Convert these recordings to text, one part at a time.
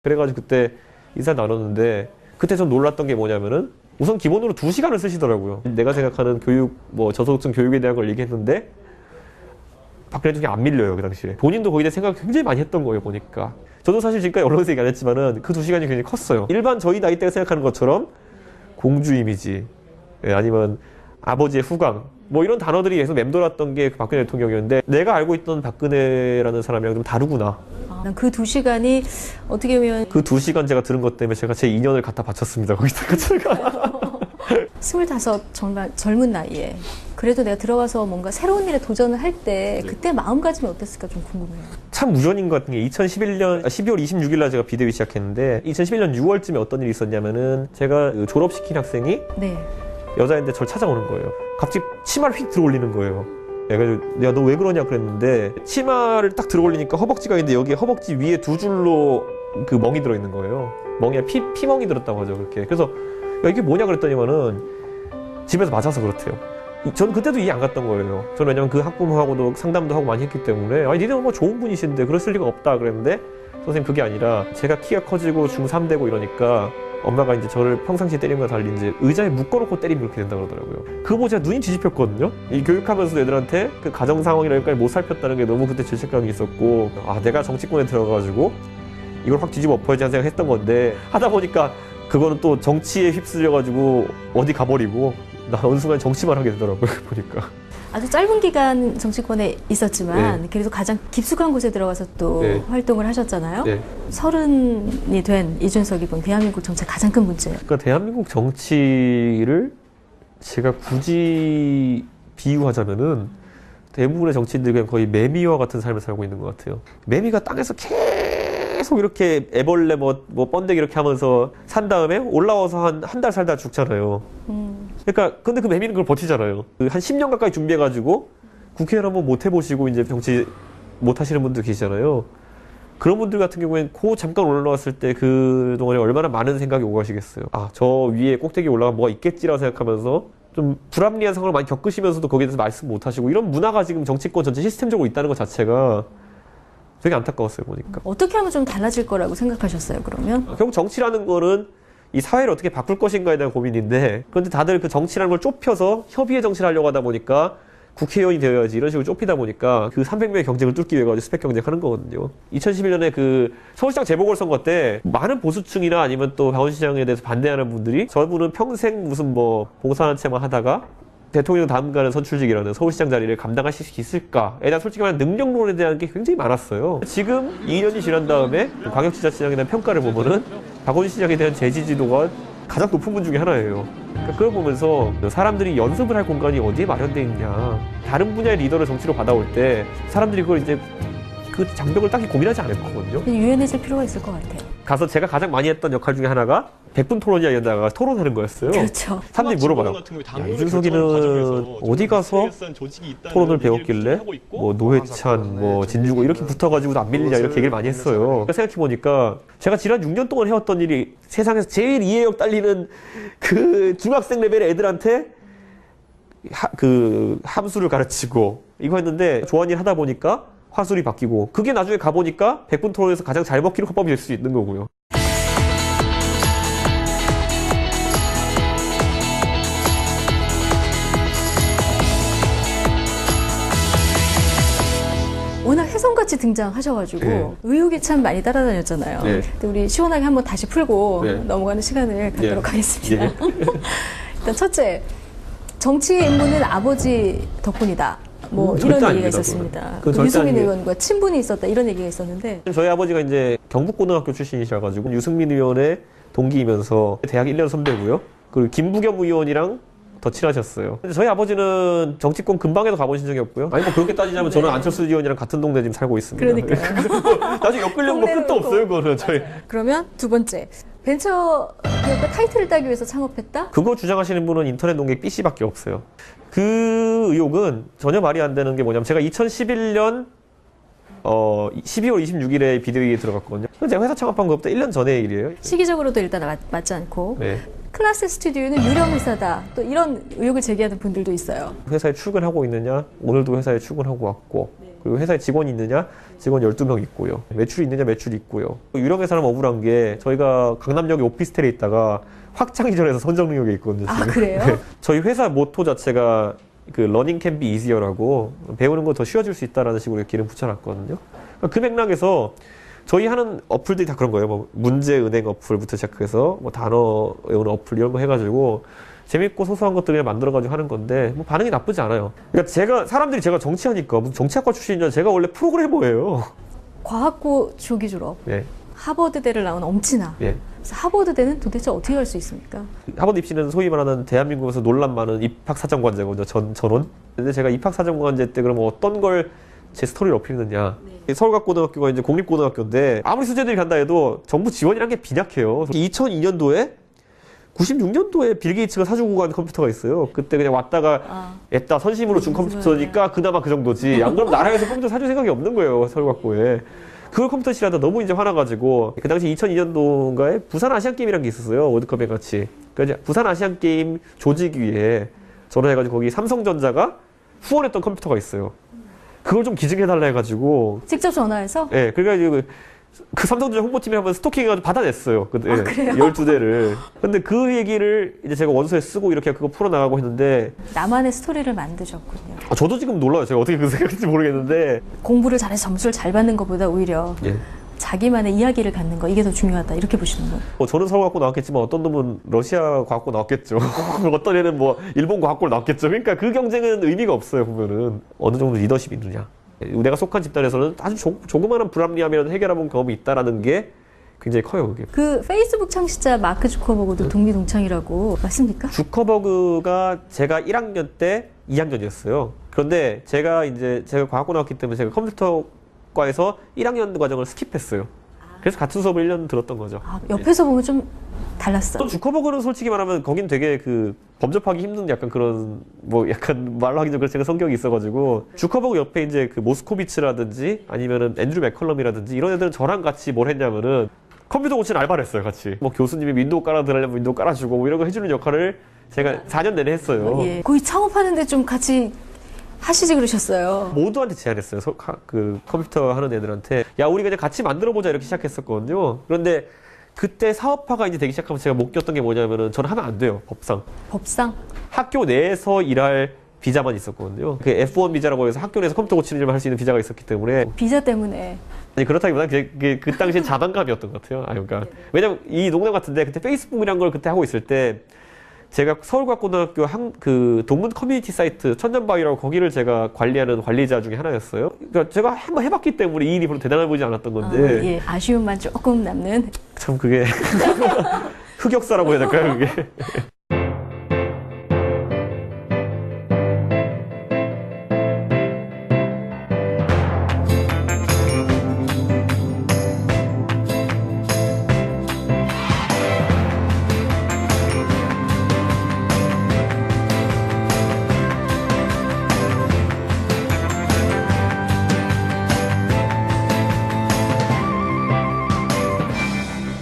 그래가지고 그때 인사 나눴는데 그때 좀 놀랐던 게 뭐냐면은 우선 기본으로 2시간을 쓰시더라고요. 내가 생각하는 교육, 뭐 저소득층 교육에 대한 걸 얘기했는데 박근혜 대통령이 안 밀려요, 그 당시에. 본인도 거기에 대해 생각을 굉장히 많이 했던 거예요, 보니까. 저도 사실 지금까지 언론에서 얘기 안 했지만은 그 2시간이 굉장히 컸어요. 일반 저희 나이 때가 생각하는 것처럼 공주 이미지, 아니면 아버지의 후광, 뭐 이런 단어들이 계속 맴돌았던 게 박근혜 대통령이었는데 내가 알고 있던 박근혜라는 사람이랑 좀 다르구나. 그 2시간이 어떻게 보면 그 2시간 제가 들은 것 때문에 제가 제 2년을 갖다 바쳤습니다. 거기다가 제가. 25 정말 젊은 나이에 그래도 내가 들어가서 뭔가 새로운 일에 도전을 할 때 그때 마음가짐이 어땠을까 좀 궁금해요. 참 우연인 것 같은 게 2011년 12월 26일 날 제가 비대위 시작했는데 2011년 6월쯤에 어떤 일이 있었냐면은 제가 졸업시킨 학생이 네. 여자인데 저를 찾아오는 거예요. 갑자기 치마를 휙 들어올리는 거예요. 그래가지고 내가 너 왜 그러냐 그랬는데 치마를 딱 들어올리니까 허벅지가 있는데 여기 허벅지 위에 2줄로 그 멍이 들어있는 거예요. 멍에 피멍이 들었다고 하죠. 그렇게. 그래서 야, 이게 뭐냐 그랬더니만은 집에서 맞아서 그렇대요. 전 그때도 이해 안 갔던 거예요. 저는 왜냐면 그 학부모하고도 상담도 하고 많이 했기 때문에 아니 니네는 뭐 좋은 분이신데 그랬을 리가 없다 그랬는데 선생님 그게 아니라 제가 키가 커지고 중3 되고 이러니까 엄마가 이제 저를 평상시에 때린 거와 달리 이제 의자에 묶어놓고 때리면 그렇게 된다 그러더라고요. 그거 보고 제가 눈이 뒤집혔거든요. 이 교육하면서 애들한테 그 가정 상황이라니까 못 살폈다는 게 너무 그때 죄책감이 있었고 아 내가 정치권에 들어가가지고 이걸 확 뒤집어 엎어야지 하는 생각했던 건데 하다 보니까 그거는 또 정치에 휩쓸려가지고 어디 가버리고 나 어느 순간 정치만 하게 되더라고요. 보니까. 아주 짧은 기간 정치권에 있었지만 네. 그래도 가장 깊숙한 곳에 들어가서 또 네. 활동을 하셨잖아요. 네. 30이 된 이준석이 본 대한민국 정치의 가장 큰 문제. 그러니까 대한민국 정치를 제가 굳이 비유하자면은 대부분의 정치인들이 그냥 거의 매미와 같은 삶을 살고 있는 것 같아요. 매미가 땅에서 계속 이렇게 애벌레 뭐 번데기 이렇게 하면서 산 다음에 올라와서 한 달 살다 죽잖아요. 그러니까 근데 그 매미는 그걸 버티잖아요. 한 10년 가까이 준비해가지고 국회의원 한번 못 해보시고 이제 정치 못 하시는 분들 계시잖아요. 그런 분들 같은 경우에는 그 잠깐 올라왔을 때 그 동안에 얼마나 많은 생각이 오고 가시겠어요. 아, 저 위에 꼭대기 올라가면 뭐가 있겠지라고 생각하면서 좀 불합리한 상황을 많이 겪으시면서도 거기에 대해서 말씀 못 하시고 이런 문화가 지금 정치권 전체 시스템적으로 있다는 것 자체가 되게 안타까웠어요, 보니까. 어떻게 하면 좀 달라질 거라고 생각하셨어요, 그러면? 결국 정치라는 거는 이 사회를 어떻게 바꿀 것인가에 대한 고민인데 그런데 다들 그 정치라는 걸 좁혀서 협의의 정치를 하려고 하다 보니까 국회의원이 되어야지 이런 식으로 좁히다 보니까 그 300명의 경쟁을 뚫기 위해 가지고 스펙 경쟁하는 거거든요. 2011년에 그 서울시장 재보궐선거 때 많은 보수층이나 아니면 또 강원시장에 대해서 반대하는 분들이 저분은 평생 무슨 뭐 봉사하는 채만 하다가 대통령 다음 가는 선출직이라는 서울시장 자리를 감당하실 수 있을까에 대한 솔직히 말하면 능력론에 대한 게 굉장히 많았어요. 지금 2년이 지난 다음에 광역지자체장에 대한 평가를 보면은 박원순 시장에 대한 재지지도가 가장 높은 분 중에 하나예요. 그러니까 그걸 보면서 사람들이 연습을 할 공간이 어디에 마련되어 있냐. 다른 분야의 리더를 정치로 받아올 때 사람들이 그걸 이제 그 장벽을 딱히 고민하지 않을 거거든요. 유연해질 필요가 있을 것 같아요. 가서 제가 가장 많이 했던 역할 중에 하나가 100분 토론이야 이런다가 토론하는 거였어요. 그렇죠. 사람들이 물어봐요. 야, 이준석이는 어디 가서 토론을 배웠길래 뭐 노회찬, 뭐 진주고 이렇게 붙어가지고도 안 밀리냐 이렇게 얘기를 많이 했어요. 생각해보니까 제가 지난 6년 동안 해왔던 일이 세상에서 제일 이해력 딸리는 그 중학생 레벨의 애들한테 그 함수를 가르치고 이거 했는데 좋아하는 일 하다 보니까 화술이 바뀌고 그게 나중에 가보니까 100분 토론에서 가장 잘 먹히는 화법이 될 수 있는 거고요. 워낙 혜성같이 등장하셔가지고 네. 의혹이 참 많이 따라다녔잖아요. 네. 근데 우리 시원하게 한번 다시 풀고 네. 넘어가는 시간을 갖도록 네. 하겠습니다. 네. 일단 첫째, 정치의 인문은 아버지 덕분이다. 뭐 이런 얘기가 아닙니다, 있었습니다. 그건 절대 유승민 아니에요. 의원과 친분이 있었다 이런 얘기가 있었는데 저희 아버지가 이제 경북고등학교 출신이셔가지고 유승민 의원의 동기이면서 대학 1년 선배고요. 그리고 김부겸 의원이랑 더 친하셨어요. 근데 저희 아버지는 정치권 근방에도 가보신 적이 없고요. 아니 뭐 그렇게 따지자면 저는 안철수 의원이랑 같은 동네 지금 살고 있습니다. 그러니까요. 나중에 엮으려면 뭐 끝도 없어요, 그거는 저희. 그러면 두 번째, 벤처 기업가 타이틀을 따기 위해서 창업했다? 그거 주장하시는 분은 인터넷 농객 B씨밖에 없어요. 그 의혹은 전혀 말이 안 되는 게 뭐냐면 제가 2011년 12월 26일에 비대위에 들어갔거든요. 제가 회사 창업한 것부터 1년 전의 일이에요. 시기적으로도 일단 맞지 않고 네. 클라스 스튜디오는 유령 회사다. 또 이런 의혹을 제기하는 분들도 있어요. 회사에 출근하고 있느냐? 오늘도 회사에 출근하고 왔고 그리고 회사에 직원이 있느냐? 직원 12명 있고요. 매출이 있느냐? 매출이 있고요. 유령의 사람 억울한 게 저희가 강남역에 오피스텔에 있다가 확장 이전해서 선정역에 있거든요. 아, 지금. 그래요? 네. 저희 회사 모토 자체가 그 러닝 can be easier라고 배우는 거 더 쉬워질 수 있다라는 식으로 기름 붙여놨거든요. 그 맥락에서 저희 하는 어플들이 다 그런 거예요. 뭐 문제 은행 어플부터 시작해서 뭐 단어 외우는 어플 이런 거 해가지고 재밌고 소소한 것들을 만들어가지고 하는 건데 뭐 반응이 나쁘지 않아요. 그러니까 사람들이 제가 정치하니까 무슨 정치학과 출신이냐, 제가 원래 프로그래머예요. 과학고 조기 졸업, 예. 하버드대를 나온 엄친아. 예. 그래서 하버드대는 도대체 어떻게 갈 수 있습니까? 하버드 입시는 소위 말하는 대한민국에서 논란 많은 입학사정관제거든요. 전원. 근데 제가 입학사정관제 때 그러면 어떤 걸 제 스토리를 어필했느냐. 서울과학고등학교가 이제 공립고등학교인데 아무리 수재들이 간다 해도 정부 지원이란 게 빈약해요. 2002년도에 96년도에 빌 게이츠가 사주고 간 컴퓨터가 있어요. 그때 그냥 왔다가 애따 선심으로 준 컴퓨터니까 그나마 그 정도지. 안 그러면 나라에서 컴퓨터 사줄 생각이 없는 거예요. 서울과학고에. 그걸 컴퓨터실에 하다 너무 이제 화나가지고 그 당시 2002년도인가에 부산 아시안게임이라는 게 있었어요. 월드컵에 같이. 그래서 부산 아시안게임 조직위에 전화해가지고 거기 삼성전자가 후원했던 컴퓨터가 있어요. 그걸 좀 기증해달라 해가지고. 직접 전화해서? 네, 그래가지고 그 삼성전자 홍보팀이 한번 스토킹해가지고 받아냈어요. 그, 아, 그래요? 12대를. 근데 그 얘기를 이제 제가 원서에 쓰고 이렇게 그거 풀어나가고 했는데. 나만의 스토리를 만드셨군요. 저도 지금 놀라요. 제가 어떻게 그 생각인지 모르겠는데. 공부를 잘해서 점수를 잘 받는 것보다 오히려 예. 자기만의 이야기를 갖는 거, 이게 더 중요하다, 이렇게 보시는 거예요. 저는 서울과학고 나왔겠지만 어떤 놈은 러시아 과학고 나왔겠죠. 어떤 애는 뭐 일본 과학고를 나왔겠죠. 그러니까 그 경쟁은 의미가 없어요. 보면은 어느 정도 리더십이 있느냐. 내가 속한 집단에서는 아주 조그마한 불합리함이라도 해결해본 경험이 있다라는 게 굉장히 커요. 그게. 그 페이스북 창시자 마크 주커버그도 동기동창이라고 맞습니까? 주커버그가 제가 1학년 때 2학년이었어요. 그런데 제가 과학고 나왔기 때문에 제가 컴퓨터과에서 1학년 과정을 스킵했어요. 그래서 같은 수업을 1년 들었던 거죠. 아, 옆에서 보면 좀 달랐어요. 주커버그는 솔직히 말하면 거긴 되게 그 범접하기 힘든 약간 그런 뭐 약간 말로 하기 좀 그런 제가 성격이 있어가지고 주커버그 옆에 이제 그 모스코비츠라든지 아니면은 앤드류 맥컬럼이라든지 이런 애들은 저랑 같이 뭘 했냐면은 컴퓨터 고치는 알바를 했어요, 같이. 뭐 교수님이 윈도우 깔아드리려면 윈도우 깔아주고 뭐 이런 거 해주는 역할을 제가 4년 내내 했어요. 예. 거의 창업하는데 좀 같이 하시지 그러셨어요. 모두한테 제안했어요. 그 컴퓨터 하는 애들한테. 야, 우리 그냥 같이 만들어보자 이렇게 시작했었거든요. 그런데 그때 사업화가 이제 되기 시작하면 제가 못 꼈던 게 뭐냐면은 저는 하면 안 돼요. 법상. 학교 내에서 일할 비자만 있었거든요. 그 F1 비자라고 해서 학교 내에서 컴퓨터 고치는 일만 할 수 있는 비자가 있었기 때문에. 비자 때문에. 아니, 그렇다기보다는 그 당시엔 자만감이었던 것 같아요. 그러니까. 왜냐면 이 농담 같은데 그때 페이스북이란 걸 그때 하고 있을 때 제가 서울과학고등학교 그 동문 커뮤니티 사이트 천년바위라고 거기를 제가 관리하는 관리자 중에 하나였어요. 그러니까 제가 한번 해봤기 때문에 이 일이 별로 대단해 보이지 않았던 건데. 예. 아쉬움만 조금 남는. 참 그게 흑역사라고 해야 될까요, 그게?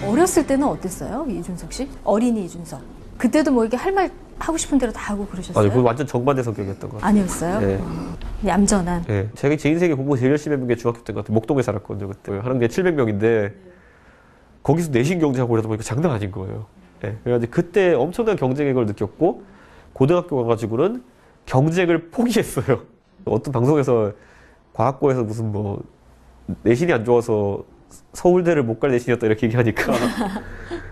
어렸을 때는 어땠어요, 이준석 씨? 어린이 이준석. 그때도 뭐 이렇게 할 말 하고 싶은 대로 다 하고 그러셨어요? 아니, 그건 완전 정반대 성격이었던 것 같아요. 아니었어요? 네. 얌전한. 네. 제가 제 인생에 공부 제일 열심히 해본 게 중학교 때인 것 같아요. 목동에 살았거든요, 그때. 하는 게 700명인데 거기서 내신 경쟁하고 그러다 보니까 장난 아닌 거예요. 네. 그래가지고 그때 엄청난 경쟁의 걸 느꼈고 고등학교 가가지고는 경쟁을 포기했어요. 어떤 방송에서 과학고에서 무슨 뭐 내신이 안 좋아서 서울대를 못 갈 내신이었다 이렇게 얘기하니까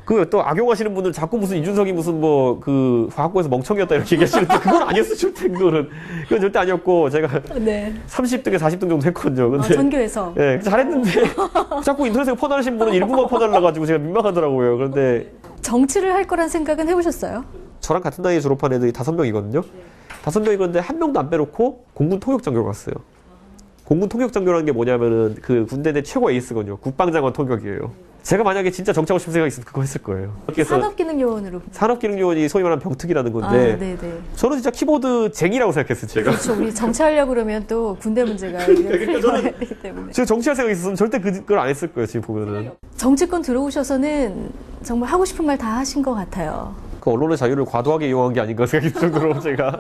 그 또 악용하시는 분들 자꾸 무슨 이준석이 무슨 뭐 그 과학고에서 멍청이었다 이렇게 얘기하시는데 그건 아니었어요. 절대 그건 절대 아니었고 제가 네. 30등에 40등 정도 했거든요. 근데 전교에서. 예, 잘했는데 자꾸 인터넷에 퍼나르신 분은 일부만 퍼달라가지고 제가 민망하더라고요. 그런데 정치를 할 거란 생각은 해보셨어요? 저랑 같은 나이에 졸업한 애들이 5명이거든요. 5명이 그런데 한 명도 안 빼놓고 공군 통역장교 갔어요. 공군 통역장교라는 게 뭐냐면은 그 군대 내 최고 에이스거든요. 국방장관 통역이에요. 제가 만약에 진짜 정치하고 싶은 생각이 있으면 그거 했을 거예요. 산업기능요원으로. 산업기능요원이 소위 말하는 병특이라는 건데 네네. 저는 진짜 키보드쟁이라고 생각했어요. 제가. 그렇죠. 우리 정치하려고 그러면 또 군대 문제가 되기 때문에. 제가 정치할 생각이 있었으면 절대 그걸 안 했을 거예요. 지금 보면은. 정치권 들어오셔서는 정말 하고 싶은 말 다 하신 것 같아요. 그 언론의 자유를 과도하게 이용한 게 아닌가 생각이 들 정도로 제가.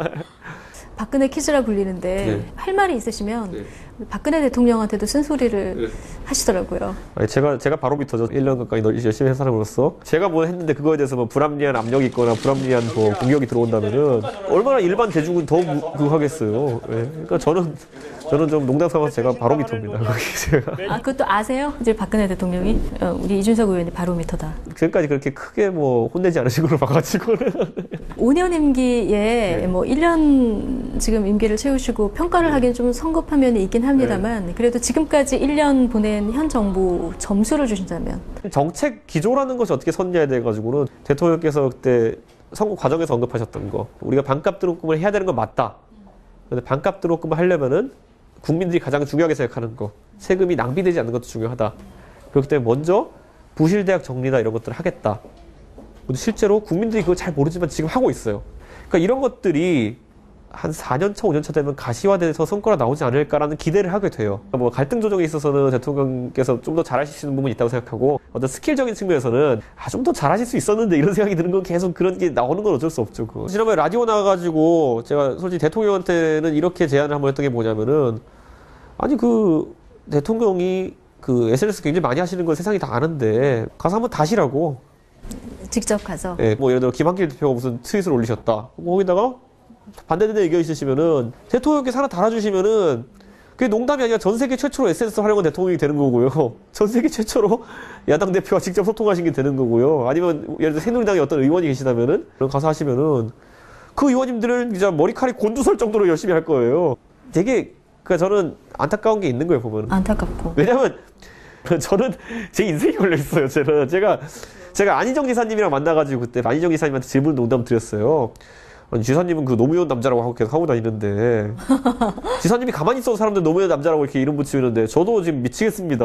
박근혜 퀴즈라 불리는데 네. 할 말이 있으시면 네. 박근혜 대통령한테도 쓴소리를 하시더라고요. 아니, 제가 바로미터죠. 1년 가까이 열심히 한 사람으로서 제가 뭐 했는데 그거에 대해서 뭐 불합리한 압력이 있거나 불합리한 뭐 공격이 들어온다면은 얼마나 일반 대중은 더 그거 하겠어요. 예. 그러니까 저는 좀 농담 삼아서 제가 바로미터입니다. 제가. 아, 그것도 아세요? 이제 박근혜 대통령이 우리 이준석 의원이 바로미터다. 지금까지 그렇게 크게 뭐 혼내지 않으신 걸로 봐가지고는 5년 임기에 뭐 1년 지금 임기를 채우시고 평가를 하기는 좀 성급한 면이 있긴 합니다만 그래도 지금까지 1년 보낸 현 정부 점수를 주신다면 정책 기조라는 것이 어떻게 섰냐에 대해 가지고는 대통령께서 그때 선거 과정에서 언급하셨던 거 우리가 반값 등록금을 해야 되는 건 맞다. 그런데 반값 등록금을 하려면은 국민들이 가장 중요하게 생각하는 거 세금이 낭비되지 않는 것도 중요하다. 그렇기 때문에 먼저 부실대학 정리나 이런 것들을 하겠다. 근데 실제로 국민들이 그거 잘 모르지만 지금 하고 있어요. 그러니까 이런 것들이 한 4년 차, 5년 차 되면 가시화돼서 성과가 나오지 않을까라는 기대를 하게 돼요. 뭐 갈등 조정에 있어서는 대통령께서 좀 더 잘하실 수 있는 부분이 있다고 생각하고 어떤 스킬적인 측면에서는 좀 더 잘하실 수 있었는데 이런 생각이 드는 건 계속 그런 게 나오는 건 어쩔 수 없죠. 그거. 지난번에 라디오 나와가지고 제가 솔직히 대통령한테는 이렇게 제안을 한번 했던 게 뭐냐면은 아니 그 대통령이 그 SNS 굉장히 많이 하시는 걸 세상이 다 아는데 가서 한번 다시라고. 직접 가서. 예, 뭐 예를 들어 김한길 대표가 무슨 트윗을 올리셨다. 뭐 거기다가 반대되는 의견 있으시면은 대통령께서 하나 달아주시면은 그게 농담이 아니라 전 세계 최초로 SNS 활용한 대통령이 되는 거고요. 전 세계 최초로 야당 대표와 직접 소통하신 게 되는 거고요. 아니면 예를 들어 새누리당의 어떤 의원이 계시다면은 가서 하시면은 그 의원님들은 진짜 머리칼이 곤두설 정도로 열심히 할 거예요. 되게 그러니까 저는 안타까운 게 있는 거예요 보면. 안타깝고. 왜냐면 저는 제 인생이 걸려 있어요. 제가 안희정 지사님이랑 만나가지고 그때 안희정 지사님한테 질문 농담 드렸어요. 아니, 지사님은 그 노무현 남자라고 하고 계속 하고 다니는데 지사님이 가만히 있어도 사람들 노무현 남자라고 이렇게 이름 붙이는데 저도 지금 미치겠습니다.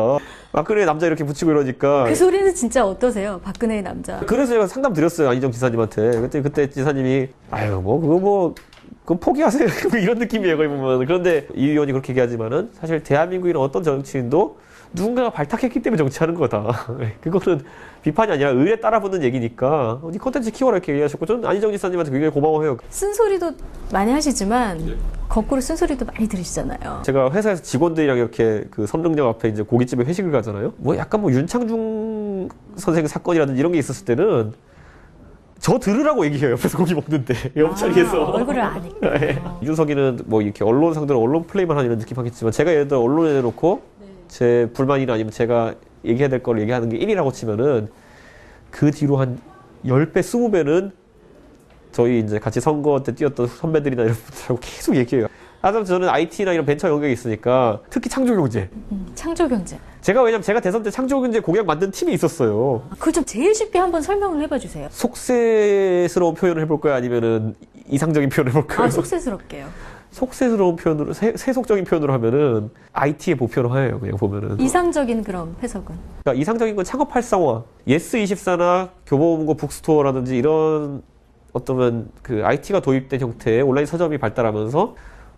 박근혜 남자 이렇게 붙이고 이러니까 그 소리는 진짜 어떠세요? 박근혜의 남자. 그래서 제가 상담 드렸어요 안희정 지사님한테. 그때 지사님이 아유 뭐 그거 포기하세요 이런 느낌이에요 거의 보면. 그런데 이 의원이 그렇게 얘기하지만은 사실 대한민국에 있는 어떤 정치인도 누군가가 발탁했기 때문에 정치하는 거다. 그거는 비판이 아니라 의뢰 따라붙는 얘기니까 이 콘텐츠 키워라 이렇게 얘기하셨고 저는 안희정 지사님한테 굉장히 고마워해요. 쓴소리도 많이 하시지만 거꾸로 쓴소리도 많이 들으시잖아요. 제가 회사에서 직원들이랑 이렇게 그 선릉역 앞에 이제 고깃집에 회식을 가잖아요. 뭐 약간 뭐 윤창중 선생 사건이라든지 이런 게 있었을 때는 저 들으라고 얘기해요. 옆에서 고기 먹는데 영창에서 얼굴을 아니까. 네. 이준석이는 뭐 이렇게 언론 상대로 언론 플레이만 하는 이런 느낌 하겠지만 제가 예를 들어 언론에 내놓고 제 불만이나 아니면 제가 얘기해야 될 걸 얘기하는 게 1이라고 치면은 그 뒤로 한 10배, 20배는 저희 이제 같이 선거 때 뛰었던 선배들이나 이런 분들하고 계속 얘기해요. 하지만 저는 IT나 이런 벤처 영역이 있으니까 특히 창조경제. 창조경제. 왜냐면 제가 대선 때 창조경제 공약 만든 팀이 있었어요. 그걸 좀 제일 쉽게 한번 설명을 해봐 주세요. 속세스러운 표현을 해볼까요? 아니면은 이상적인 표현을 해볼까요? 속세스럽게요. 속세스러운 표현으로, 세속적인 표현으로 하면은 IT의 보편화예요. 그냥 보면은. 이상적인 그런 해석은. 그러니까 이상적인 건 창업 활성화. 예스24나 교보문고 북스토어라든지 이런 어떤 그 IT가 도입된 형태의 온라인 서점이 발달하면서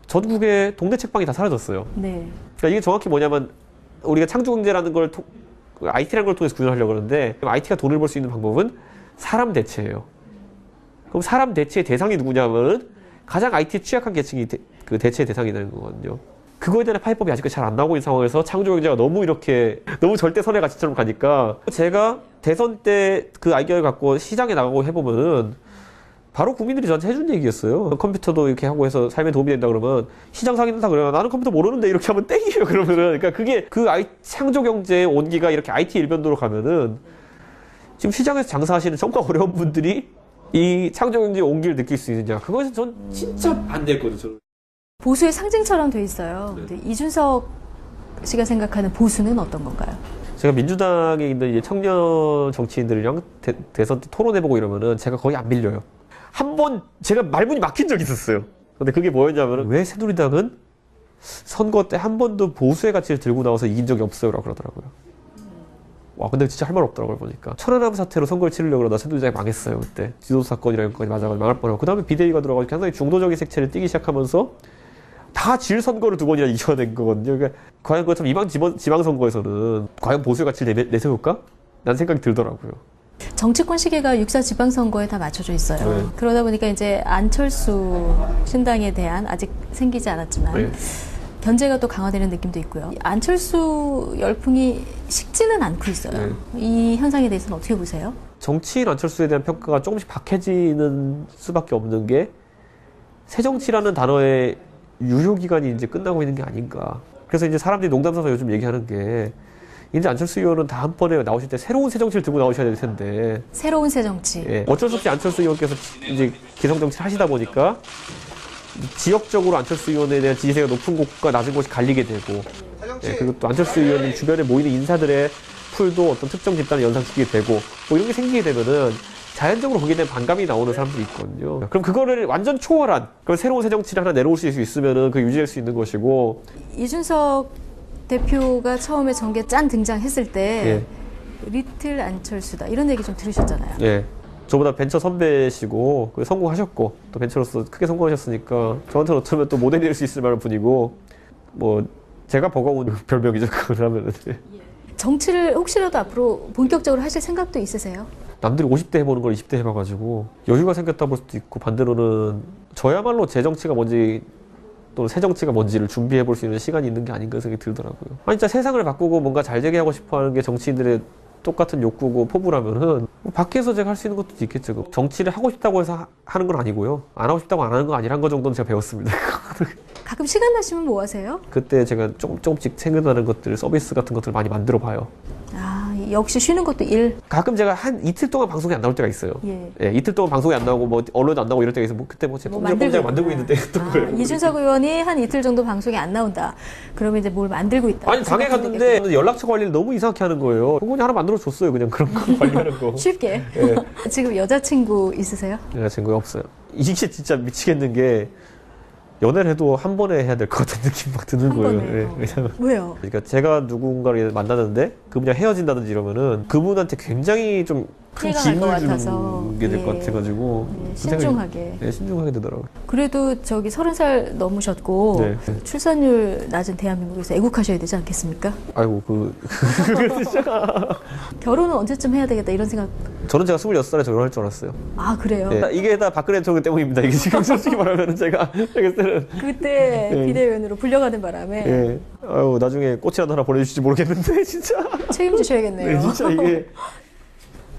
전국의 동네 책방이 다 사라졌어요. 네. 그러니까 이게 정확히 뭐냐면 우리가 창조경제라는 걸 IT라는 걸 통해서 구현하려고 하는데 IT가 돈을 벌 수 있는 방법은 사람 대체예요. 그럼 사람 대체의 대상이 누구냐면은 가장 IT에 취약한 계층이 그 대체의 대상이 되는 거거든요. 그거에 대한 파이법이 아직까지 잘 안 나오고 있는 상황에서 창조경제가 너무 절대선의 가치처럼 가니까 제가 대선 때 그 아이디어를 갖고 시장에 나가고 해보면은 바로 국민들이 저한테 해준 얘기였어요. 컴퓨터도 이렇게 하고 해서 삶에 도움이 된다 그러면 시장 상인다 그러면 나는 컴퓨터 모르는데 이렇게 하면 땡이에요. 그러면은 그러니까 그게 그 창조경제의 온기가 이렇게 IT 일변도로 가면은 지금 시장에서 장사하시는 정말 어려운 분들이 이 창조경제의 온기를 느낄 수 있느냐. 그것은 전 진짜 반대했거든요. 보수의 상징처럼 돼 있어요. 네. 근데 이준석 씨가 생각하는 보수는 어떤 건가요? 제가 민주당에 있는 이제 청년 정치인들이랑 대선 때 토론해보고 이러면은 제가 거의 안 밀려요. 한 번 제가 말문이 막힌 적이 있었어요. 근데 그게 뭐였냐면은 왜 새누리당은 선거 때 한 번도 보수의 가치를 들고 나와서 이긴 적이 없어요 라고 그러더라고요. 와 근데 진짜 할 말 없더라고요 보니까. 천안함 사태로 선거를 치르려고 그러다 새누리당이 망했어요 그때. 지도부 사건이라는 것까지 맞아가지고 망할 뻔하고 그 다음에 비대위가 들어가지고 상당히 중도적인 색채를 띠기 시작하면서 다 질 선거를 2번이나 이겨낸 거거든요. 그러니까 과연 그것처럼 지방선거에서는 과연 보수의 가치를 내세울까? 라는 생각이 들더라고요. 정치권 시계가 6.4 지방선거에 다 맞춰져 있어요. 네. 그러다 보니까 이제 안철수 신당에 대한 아직 생기지 않았지만 네. 견제가 또 강화되는 느낌도 있고요. 안철수 열풍이 식지는 않고 있어요. 이 현상에 대해서는 어떻게 보세요? 정치인 안철수에 대한 평가가 조금씩 박해지는 수밖에 없는 게 새정치라는 단어의 유효기간이 이제 끝나고 있는 게 아닌가. 그래서 이제 사람들이 농담 삼아서 요즘 얘기하는 게 이제 안철수 의원은 다음번에 나오실 때 새로운 새정치를 들고 나오셔야 될 텐데. 새로운 새정치. 예, 어쩔 수 없이 안철수 의원께서 이제 기성정치를 하시다 보니까 지역적으로 안철수 의원에 대한 지지세가 높은 곳과 낮은 곳이 갈리게 되고, 예, 그리고 또 안철수 의원 주변에 모이는 인사들의 풀도 어떤 특정 집단을 연상시키게 되고, 뭐 이런 게 생기게 되면은 자연적으로 거기에 대한 반감이 나오는 사람들이 있거든요. 그럼 그거를 완전 초월한 그런 새로운 새정치를 하나 내려올 수 있으면은 그 유지할 수 있는 것이고. 이준석 대표가 처음에 정계 짠 등장했을 때 예. 리틀 안철수다 이런 얘기 좀 들으셨잖아요. 예. 저보다 벤처 선배시고 성공하셨고 또 벤처로서 크게 성공하셨으니까 저한테는 어쩌면 또 모델이 될 수 있을 만한 분이고, 뭐 제가 버거운 별명이죠. 그걸 하면은. 정치를 혹시라도 앞으로 본격적으로 하실 생각도 있으세요? 남들이 50대 해보는 걸 20대 해봐가지고 여유가 생겼다 볼 수도 있고, 반대로는 저야말로 제 정치가 뭔지 또는 새 정치가 뭔지를 준비해 볼 수 있는 시간이 있는 게 아닌가 생각이 들더라고요. 아니 진짜 세상을 바꾸고 뭔가 잘 되게 하고 싶어 하는 게 정치인들의 똑같은 욕구고 포부라면은 뭐 밖에서 제가 할 수 있는 것도 있겠죠. 정치를 하고 싶다고 해서 하는 건 아니고요. 안 하고 싶다고 안 하는 건 아니란 거 정도는 제가 배웠습니다. 가끔 시간 나시면 뭐 하세요? 그때 제가 조금씩 생각나는 것들, 서비스 같은 것들을 많이 만들어 봐요. 아, 역시 쉬는 것도 일. 가끔 제가 한 이틀 동안 방송이 안 나올 때가 있어요. 예. 예, 이틀 동안 방송이 안 나오고 뭐 언론도 안 나오고 이럴 때가 있어요. 뭐 그때 뭐 제가 꼼짝 만들고 있는데 했던 거예요. 이준석 의원이 한 이틀 정도 방송이 안 나온다. 그러면 이제 뭘 만들고 있다. 아니 당에 갔는데 연락처 관리를 너무 이상하게 하는 거예요. 그거 그냥 하나 만들어 줬어요. 그냥 그런 거 관리하는 거. 쉽게. 예. 지금 여자친구 있으세요? 여자친구가 없어요. 이게 진짜 미치겠는 게 연애를 해도 한 번에 해야 될 것 같은 느낌 막 드는 거예요. 예, 왜냐면 왜요? 그러니까 제가 누군가를 만나는데 그분이랑 헤어진다든지 이러면은 그분한테 굉장히 좀 큰 피해가 날 짐을 것 같아서. 주는 게 될 것 같아가지고 신중하게. 네, 신중하게 되더라고요. 그래도 저기 30살 넘으셨고 네. 출산율 낮은 대한민국에서 애국하셔야 되지 않겠습니까? 아이고 결혼은 언제쯤 해야 되겠다 이런 생각. 저는 제가 26살에 결혼할 줄 알았어요. 아 그래요? 네, 이게 다 박근혜 대통령 때문입니다. 이게 지금 솔직히 말하면 제가 그때는 그때 네. 비대위원으로 불려가는 바람에 예. 아유 나중에 꽃이라도 하나 보내주실지 모르겠는데 진짜. 책임지셔야겠네요. 네, 진짜 이게.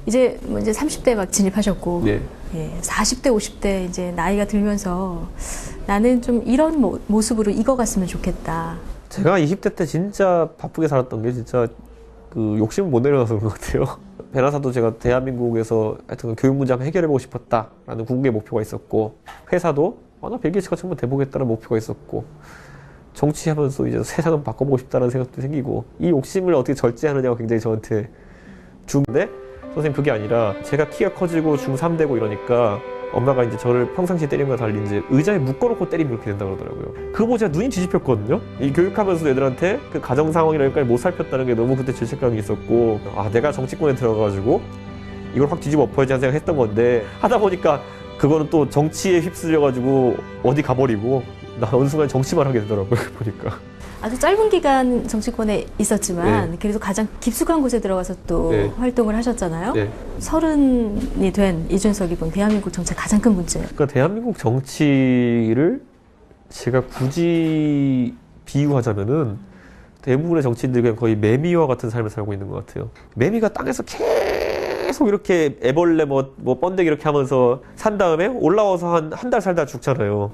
이제 30대 막 진입하셨고, 네. 예, 40대, 50대 이제 나이가 들면서 나는 좀 이런 모습으로 익어갔으면 좋겠다. 제가 20대 때 진짜 바쁘게 살았던 게 진짜 그 욕심을 못 내려놔서 그런 것 같아요. 변호사도 제가 대한민국에서 하여튼 교육 문제 한번 해결해보고 싶었다라는 궁극의 목표가 있었고, 회사도 나 빌 게이츠 같이 한번 돼보겠다는 목표가 있었고, 정치하면서 이제 세상을 바꿔보고 싶다는 생각도 생기고, 이 욕심을 어떻게 절제하느냐가 굉장히 저한테 중요한데, 선생님 그게 아니라 제가 키가 커지고 중3 되고 이러니까 엄마가 이제 저를 평상시에 때리는 거와 달리 이제 의자에 묶어놓고 때리면 이렇게 된다 그러더라고요. 그거 보고 제가 눈이 뒤집혔거든요. 이 교육하면서 애들한테 그 가정 상황이나 여기까지 못 살폈다는 게 너무 그때 죄책감이 있었고, 내가 정치권에 들어가가지고 이걸 확 뒤집어 엎어야지 하는 생각했던 건데, 하다 보니까 그거는 또 정치에 휩쓸려가지고 어디 가버리고 나 어느 순간 정치만 하게 되더라고요. 보니까. 아주 짧은 기간 정치권에 있었지만 네. 그래도 가장 깊숙한 곳에 들어가서 또 네. 활동을 하셨잖아요. 네. 30이 된 이준석이 본 대한민국 정치의 가장 큰 문제. 그러니까 대한민국 정치를 제가 굳이 비유하자면은 대부분의 정치인들이 그냥 거의 매미와 같은 삶을 살고 있는 것 같아요. 매미가 땅에서 계속 이렇게 애벌레 뭐 번데기 이렇게 하면서 산 다음에 올라와서 한 달 살다 죽잖아요.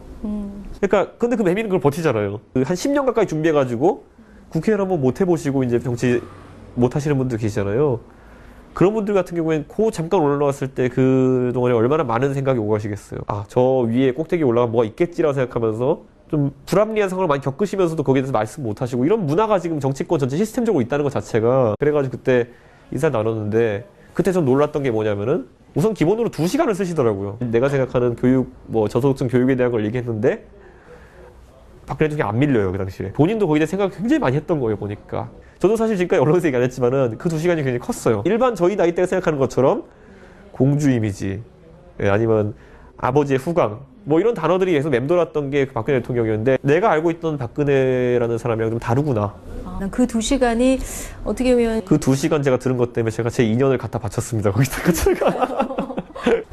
그러니까 근데 그 매미는 그걸 버티잖아요. 한 10년 가까이 준비해가지고 국회의원 한번 못 해보시고 이제 정치 못 하시는 분들 계시잖아요. 그런 분들 같은 경우에는 잠깐 올라왔을 때 그동안에 얼마나 많은 생각이 오고 가시겠어요. 저 위에 꼭대기에 올라가면 뭐가 있겠지라고 생각하면서 좀 불합리한 상황을 많이 겪으시면서도 거기에 대해서 말씀 못 하시고, 이런 문화가 지금 정치권 전체 시스템적으로 있다는 것 자체가. 그래가지고 그때 인사 나눴는데, 그때 좀 놀랐던 게 뭐냐면은 우선 기본으로 2시간을 쓰시더라고요. 내가 생각하는 교육, 저소득층 교육에 대한 걸 얘기했는데 박근혜 대통령이 안 밀려요, 그 당시에. 본인도 거기에 대해 생각을 굉장히 많이 했던 거예요, 보니까. 저도 사실 지금까지 언론에서 얘기 안 했지만은 그 2시간이 굉장히 컸어요. 일반 저희 나이 때가 생각하는 것처럼 공주 이미지, 아니면 아버지의 후광, 이런 단어들이 계속 맴돌았던 게 박근혜 대통령이었는데, 내가 알고 있던 박근혜라는 사람이랑 좀 다르구나. 그 2시간이 어떻게 보면 그 2시간 제가 들은 것 때문에 제가 제 2년을 갖다 바쳤습니다, 거기다가 제가.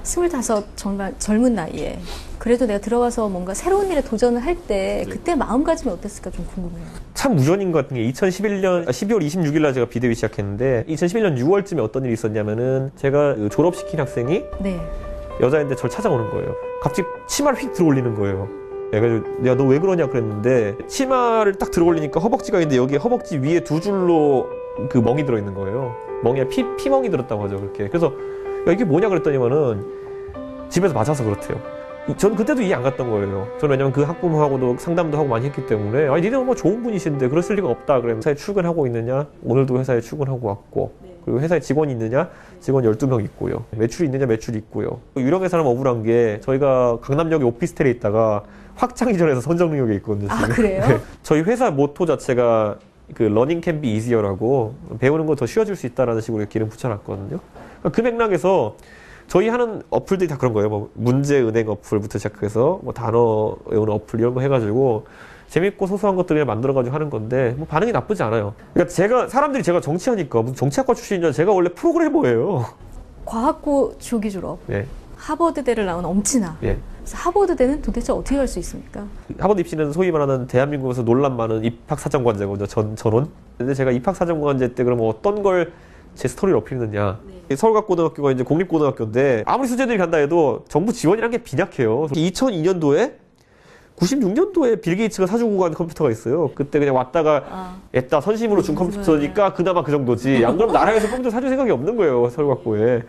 25 정말 젊은 나이에 그래도 내가 들어가서 뭔가 새로운 일에 도전을 할 때 그때 마음가짐이 어땠을까 좀 궁금해요. 참 우연인 것 같은 게 2011년 12월 26일 날 제가 비대위 시작했는데 2011년 6월쯤에 어떤 일이 있었냐면은 제가 그 졸업시킨 학생이 네. 여자인데 저를 찾아오는 거예요. 갑자기 치마를 휙 들어올리는 거예요. 그래가지고 야 너 왜 그러냐 그랬는데 치마를 딱 들어올리니까 허벅지가 있는데 여기 허벅지 위에 두 줄로 그 멍이 들어있는 거예요. 멍에 피멍이 들었다고 하죠. 그렇게. 그래서 야 이게 뭐냐 그랬더니만은 집에서 맞아서 그렇대요. 저는 그때도 이해 안 갔던 거예요. 저는 왜냐면 그 학부모하고도 상담도 하고 많이 했기 때문에 아니 니네 뭐 좋은 분이신데 그랬을 리가 없다. 그러면 회사에 출근하고 있느냐? 오늘도 회사에 출근하고 왔고 그리고 회사에 직원이 있느냐? 직원 12명 있고요. 매출이 있느냐? 매출이 있고요. 유령의 사람 억울한 게 저희가 강남역에 오피스텔에 있다가 확장이전에서 선정능력에 있거든요. 지금. 아, 그래요? 네. 저희 회사 모토 자체가 그 러닝 can be easier라고 배우는 거 더 쉬워질 수 있다라는 식으로 기름 붙여놨거든요. 그 맥락에서 저희 하는 어플들이 다 그런 거예요. 뭐 문제 은행 어플부터 시작해서 뭐 단어 외우는 어플 이런 거 해가지고 재밌고 소소한 것들을 만들어가지고 하는 건데 뭐 반응이 나쁘지 않아요. 그러니까 사람들이 제가 정치하니까 무슨 정치학과 출신이냐 제가 원래 프로그래머예요. 과학고 조기 졸업. 네. 하버드대를 나온 엄친아. 예. 그래서 하버드대는 도대체 어떻게 갈 수 있습니까? 하버드 입시는 소위 말하는 대한민국에서 논란 많은 입학사정관제거든요. 전원. 근데 제가 입학사정관제 때 그러면 어떤 걸 제 스토리를 어필했느냐. 서울과고등학교가 이제 공립고등학교인데 아무리 수재들이 간다 해도 정부 지원이란 게 빈약해요. 2002년도에 96년도에 빌 게이츠가 사주고 간 컴퓨터가 있어요. 그때 그냥 왔다가 애따 선심으로 준 컴퓨터니까 그나마 그 정도지. 안 그러면 나라에서 컴퓨터 사줄 생각이 없는 거예요. 서울과고에.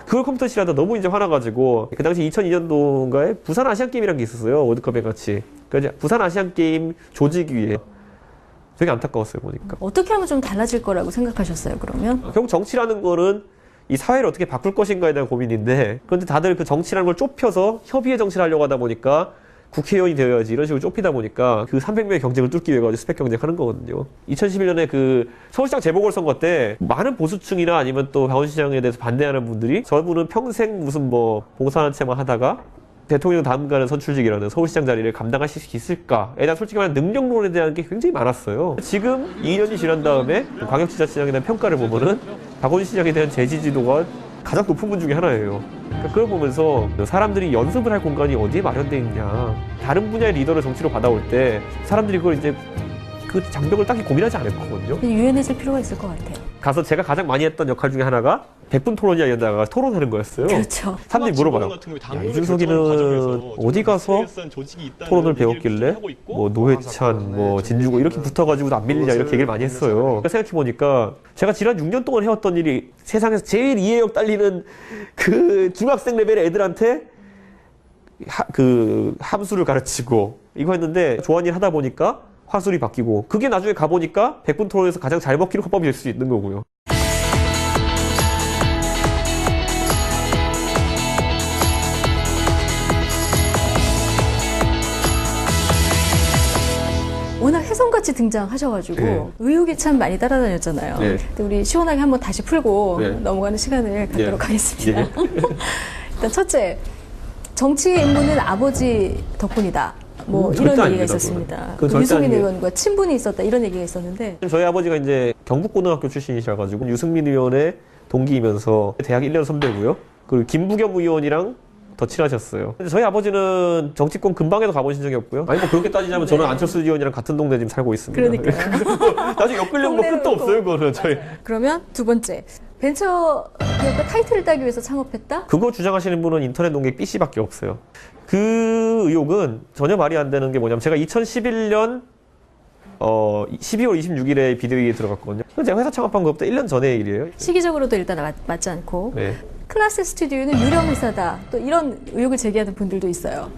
그걸 컴퓨터 실하다 너무 이제 화나가지고 그 당시 2002년도인가에 부산 아시안게임이라는 게 있었어요. 월드컵에 같이. 그러니까 부산 아시안게임 조직위에 되게 안타까웠어요. 보니까. 어떻게 하면 좀 달라질 거라고 생각하셨어요, 그러면? 결국 정치라는 거는 이 사회를 어떻게 바꿀 것인가에 대한 고민인데 그런데 다들 그 정치라는 걸 좁혀서 협의의 정치를 하려고 하다 보니까 국회의원이 되어야지 이런 식으로 좁히다 보니까 그 300명의 경쟁을 뚫기 위해 가지고 스펙 경쟁하는 거거든요. 2011년에 그 서울시장 재보궐선거 때 많은 보수층이나 아니면 또 강원시장에 대해서 반대하는 분들이 저분은 평생 무슨 뭐 봉사단체만 하다가 대통령 다음 가는 선출직이라는 서울시장 자리를 감당하실 수 있을까에 대한 솔직히 말하면 능력론에 대한 게 굉장히 많았어요. 지금 2년이 지난 다음에 광역지자체장에 대한 평가를 보면은 박원순 시장에 대한 재지지도가 가장 높은 분 중에 하나예요. 그러니까 그걸 보면서 사람들이 연습을 할 공간이 어디에 마련되어 있냐. 다른 분야의 리더를 정치로 받아올 때 사람들이 그걸 이제 그 장벽을 딱히 고민하지 않을 거거든요. 유연해질 필요가 있을 것 같아요. 가서 제가 가장 많이 했던 역할 중에 하나가 100분 토론이야 연다가 토론하는 거였어요. 그렇죠. 사람들이 물어봐요. 야, 이준석이는 어디 가서 토론을 배웠길래 뭐 노회찬, 뭐 진주고 이렇게 붙어가지고도 안 밀리냐 이렇게 얘기를 많이 했어요. 생각해보니까 제가 지난 6년 동안 해왔던 일이 세상에서 제일 이해력 딸리는 그 중학생 레벨의 애들한테 그 함수를 가르치고 이거 했는데 좋아하는 일 하다 보니까 화술이 바뀌고 그게 나중에 가보니까 100분 토론에서 가장 잘 먹히는 화법이 될 수 있는 거고요. 워낙 혜성같이 등장하셔가지고 네. 의혹이 참 많이 따라다녔잖아요. 네. 근데 우리 시원하게 한번 다시 풀고 네. 넘어가는 시간을 갖도록 네. 하겠습니다. 네. 일단 첫째, 정치의 입문은 아버지 덕분이다. 뭐 절대 이런 얘기가 아닙니다, 있었습니다. 그건 그 절대 유승민 아니에요. 의원과 친분이 있었다 이런 얘기가 있었는데 저희 아버지가 이제 경북고등학교 출신이셔가지고 유승민 의원의 동기이면서 대학 1년 선배고요. 그리고 김부겸 의원이랑 더 친하셨어요. 근데 저희 아버지는 정치권 근방에도 가보신 적이 없고요. 아니 뭐 그렇게 따지자면 저는 안철수 의원이랑 같은 동네 지금 살고 있습니다. 그러니까요. 나중에 엮으려면 뭐 끝도 없어요, 그거는 저희. 그러면 두 번째, 벤처 기업가 타이틀을 따기 위해서 창업했다? 그거 주장하시는 분은 인터넷 농객 B씨밖에 없어요. 그 의혹은 전혀 말이 안 되는 게 뭐냐면 제가 2011년 12월 26일에 비대위에 들어갔거든요. 제가 회사 창업한 것부터 1년 전의 일이에요. 시기적으로도 일단 맞지 않고 네. 클라스 스튜디오는 유령 회사다. 또 이런 의혹을 제기하는 분들도 있어요.